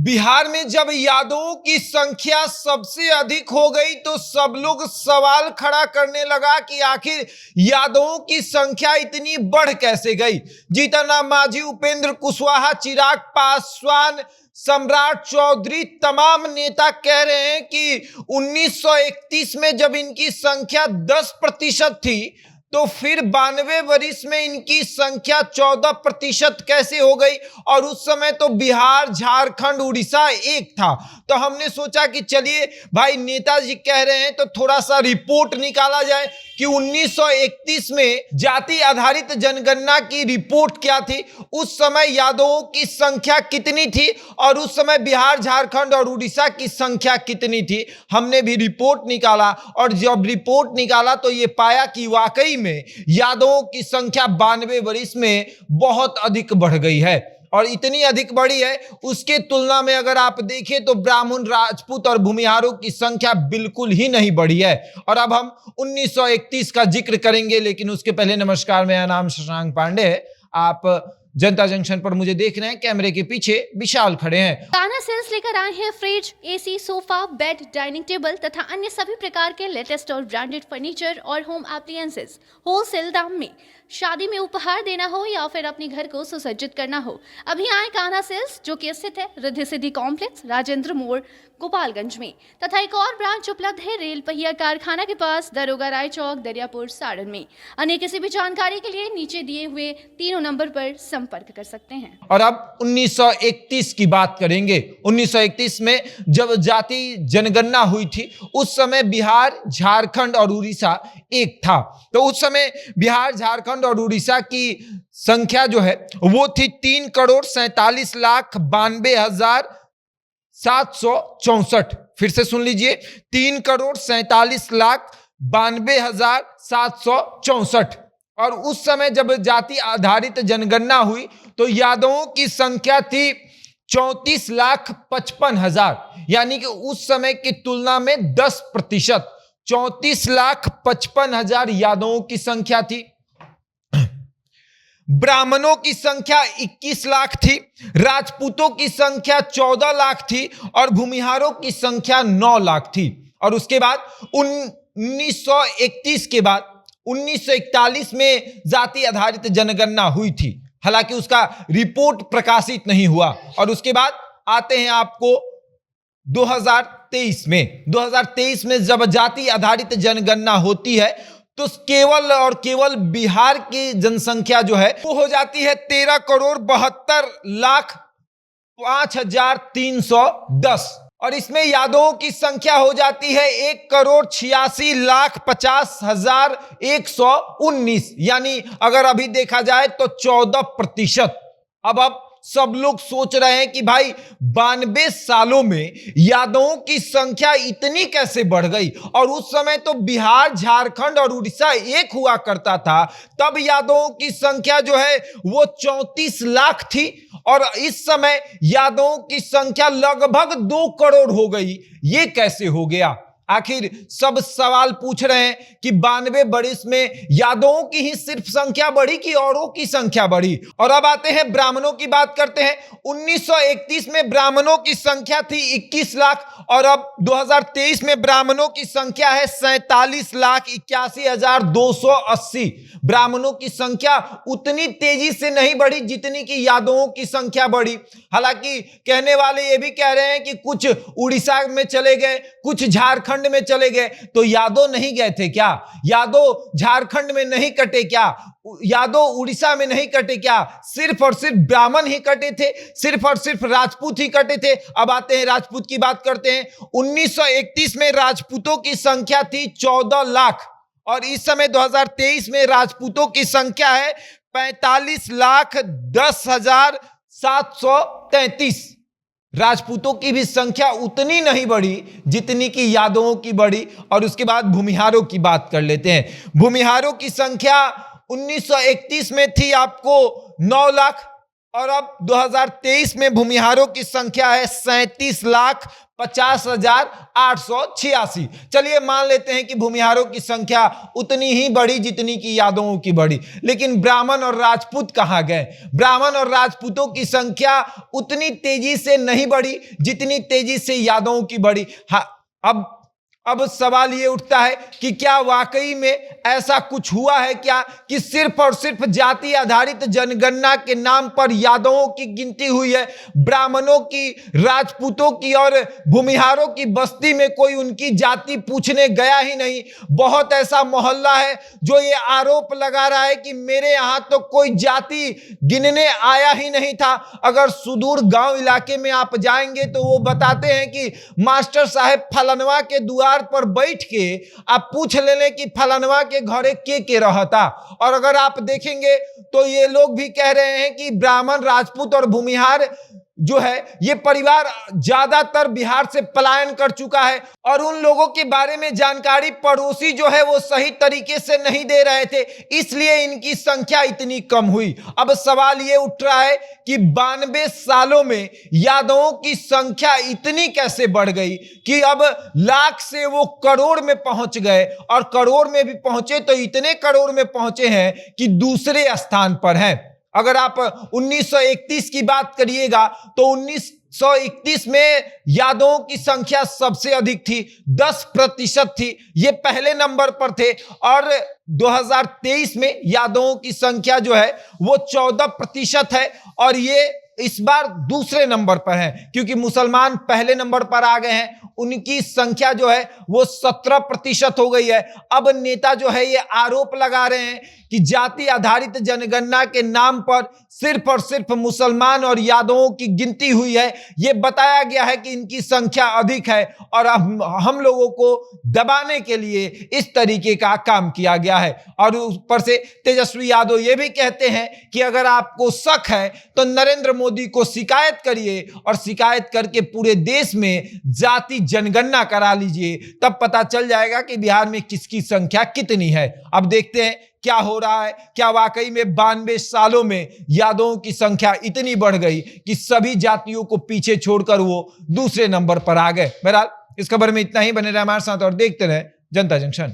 बिहार में जब यादवों की संख्या सबसे अधिक हो गई तो सब लोग सवाल खड़ा करने लगा कि आखिर यादवों की संख्या इतनी बढ़ कैसे गई। जीतन राम मांझी, उपेंद्र कुशवाहा, चिराग पासवान, सम्राट चौधरी, तमाम नेता कह रहे हैं कि 1931 में जब इनकी संख्या 10% थी तो फिर 92 वर्ष में इनकी संख्या 14% कैसे हो गई। और उस समय तो बिहार, झारखंड, उड़ीसा एक था। तो हमने सोचा कि चलिए भाई, नेताजी कह रहे हैं तो थोड़ा सा रिपोर्ट निकाला जाए कि 1931 में जाति आधारित जनगणना की रिपोर्ट क्या थी, उस समय यादवों की संख्या कितनी थी और उस समय बिहार, झारखंड और उड़ीसा की संख्या कितनी थी। हमने भी रिपोर्ट निकाला और जब रिपोर्ट निकाला तो ये पाया कि वाकई में यादवों की संख्या 92 वर्ष में बहुत अधिक बढ़ गई है। और इतनी अधिक बढ़ी है, उसके तुलना में अगर आप देखें तो ब्राह्मण, राजपूत और भूमिहारों की संख्या बिल्कुल ही नहीं बढ़ी है। और अब हम 1931 का जिक्र करेंगे, लेकिन उसके पहले नमस्कार, मेरा नाम शशांक पांडे है। आप जनता जंक्शन पर मुझे देख रहे हैं, कैमरे के पीछे विशाल खड़े हैं। कान्हा सेल्स लेकर आए हैं fridge, AC, sofa, bed, dining table तथा अन्य सभी प्रकार के लेटेस्ट और ब्रांडेड फर्नीचर और होम एप्लियंसेस होलसेल दाम में। शादी में उपहार देना हो या फिर अपने घर को सुसज्जित करना हो, अभी आए कान्हा सेल्स, जो कि स्थित है रिद्धि सिद्धि कॉम्प्लेक्स, राजेंद्र मोड़, गोपालगंज में। तथा एक और ब्रांच उपलब्ध है रेल पहिया कारखाना के पास, दरोगा राय चौक, दरियापुर, सारण में। अन्य किसी भी जानकारी के लिए नीचे दिए हुए तीनों नंबर पर संपर्क कर सकते हैं। और अब 1931 की बात करेंगे। 1931 में जब जाति जनगणना हुई थी, उस समय बिहार, झारखंड और उड़ीसा एक था। तो उस समय बिहार, झारखंड और उड़ीसा की संख्या जो है वो थी 3,47,92,764। फिर से सुन लीजिए, 3,47,92,764। और उस समय जब जाति आधारित जनगणना हुई तो यादवों की संख्या थी 34,55,000, यानी कि उस समय की तुलना में 10%। 34,55,000 यादवों की संख्या थी। ब्राह्मणों की संख्या 21 लाख थी, राजपूतों की संख्या 14 लाख थी और भूमिहारों की संख्या 9 लाख थी। और उसके बाद 1931 के बाद 1941 में जाति आधारित जनगणना हुई थी, हालांकि उसका रिपोर्ट प्रकाशित नहीं हुआ। और उसके बाद आते हैं आपको 2023 में। 2023 में जब जाति आधारित जनगणना होती है तो केवल और केवल बिहार की जनसंख्या जो है वो हो जाती है 13,72,05,310 और इसमें यादवों की संख्या हो जाती है 1,86,50,119, यानी अगर अभी देखा जाए तो 14%। अब सब लोग सोच रहे हैं कि भाई 92 सालों में यादवों की संख्या इतनी कैसे बढ़ गई। और उस समय तो बिहार, झारखंड और उड़ीसा एक हुआ करता था, तब यादवों की संख्या जो है वो 34 लाख थी और इस समय यादवों की संख्या लगभग 2 करोड़ हो गई। ये कैसे हो गया? आखिर सब सवाल पूछ रहे हैं कि 92 वर्ष में यादवों की ही सिर्फ संख्या बढ़ी कि औरों की संख्या बढ़ी। और अब आते हैं ब्राह्मणों की बात करते हैं। 1931 में ब्राह्मणों की संख्या थी 21 लाख और अब 2023 में ब्राह्मणों की संख्या है 47,81,280। ब्राह्मणों की संख्या उतनी तेजी से नहीं बढ़ी जितनी कि यादवों की संख्या बढ़ी। हालांकि कहने वाले ये भी कह रहे हैं कि कुछ उड़ीसा में चले गए, कुछ झारखंड में चले गए, तो यादव नहीं गए थे क्या? यादव झारखंड में नहीं कटे क्या? यादव उड़ीसा में नहीं कटे क्या? सिर्फ और सिर्फ ब्राह्मण ही कटे थे, सिर्फ और सिर्फ राजपूत ही कटे थे। अब आते हैं राजपूत की बात करते हैं। 1931 में राजपूतों की संख्या थी 14 लाख और इस समय 2023 में राजपूतों की संख्या है 45,10,733। राजपूतों की भी संख्या उतनी नहीं बढ़ी जितनी कि यादवों की बढ़ी। और उसके बाद भूमिहारों की बात कर लेते हैं। भूमिहारों की संख्या 1931 में थी आपको 9 लाख और अब 2023 में भूमिहारों की संख्या है 37,50,886। चलिए मान लेते हैं कि भूमिहारों की संख्या उतनी ही बढ़ी जितनी की यादवों की बढ़ी, लेकिन ब्राह्मण और राजपूत कहां गए? ब्राह्मण और राजपूतों की संख्या उतनी तेजी से नहीं बढ़ी जितनी तेजी से यादवों की बढ़ी। हाँ, अब सवाल ये उठता है कि क्या वाकई में ऐसा कुछ हुआ है क्या कि सिर्फ और सिर्फ जाति आधारित जनगणना के नाम पर यादवों की गिनती हुई है, ब्राह्मणों की, राजपूतों की और भूमिहारों की बस्ती में कोई उनकी जाति पूछने गया ही नहीं? बहुत ऐसा मोहल्ला है जो ये आरोप लगा रहा है कि मेरे यहां तो कोई जाति गिनने आया ही नहीं था। अगर सुदूर गांव इलाके में आप जाएंगे तो वो बताते हैं कि मास्टर साहब फलनवा के द्वार पर बैठ के आप पूछ लेने कि फलनवा के घरे के रहता। और अगर आप देखेंगे तो ये लोग भी कह रहे हैं कि ब्राह्मण, राजपूत और भूमिहार जो है ये परिवार ज्यादातर बिहार से पलायन कर चुका है और उन लोगों के बारे में जानकारी पड़ोसी जो है वो सही तरीके से नहीं दे रहे थे, इसलिए इनकी संख्या इतनी कम हुई। अब सवाल ये उठ रहा है कि 92 सालों में यादवों की संख्या इतनी कैसे बढ़ गई कि अब लाख से वो करोड़ में पहुंच गए, और करोड़ में भी पहुंचे तो इतने करोड़ में पहुंचे हैं कि दूसरे स्थान पर हैं। अगर आप 1931 की बात करिएगा तो 1931 में यादवों की संख्या सबसे अधिक थी, 10% थी, ये पहले नंबर पर थे। और 2023 में यादवों की संख्या जो है वो 14% है और ये इस बार दूसरे नंबर पर है, क्योंकि मुसलमान पहले नंबर पर आ गए हैं, उनकी संख्या जो है वो 17% हो गई है। अब नेता जो है ये आरोप लगा रहे हैं कि जाति आधारित जनगणना के नाम पर सिर्फ और सिर्फ मुसलमान और यादवों की गिनती हुई है। ये बताया गया है कि इनकी संख्या अधिक है और हम लोगों को दबाने के लिए इस तरीके का काम किया गया है। और ऊपर से तेजस्वी यादव ये भी कहते हैं कि अगर आपको शक है तो नरेंद्र मोदी को शिकायत करिए और शिकायत करके पूरे देश में जाति जनगणना करा लीजिए, तब पता चल जाएगा कि बिहार में किसकी संख्या कितनी है। अब देखते हैं क्या हो रहा है। क्या वाकई में 92 सालों में यादवों की संख्या इतनी बढ़ गई कि सभी जातियों को पीछे छोड़कर वो दूसरे नंबर पर आ गए। बहरहाल इस खबर में इतना ही। बने रहे हमारे साथ और देखते रहे जनता जंक्शन।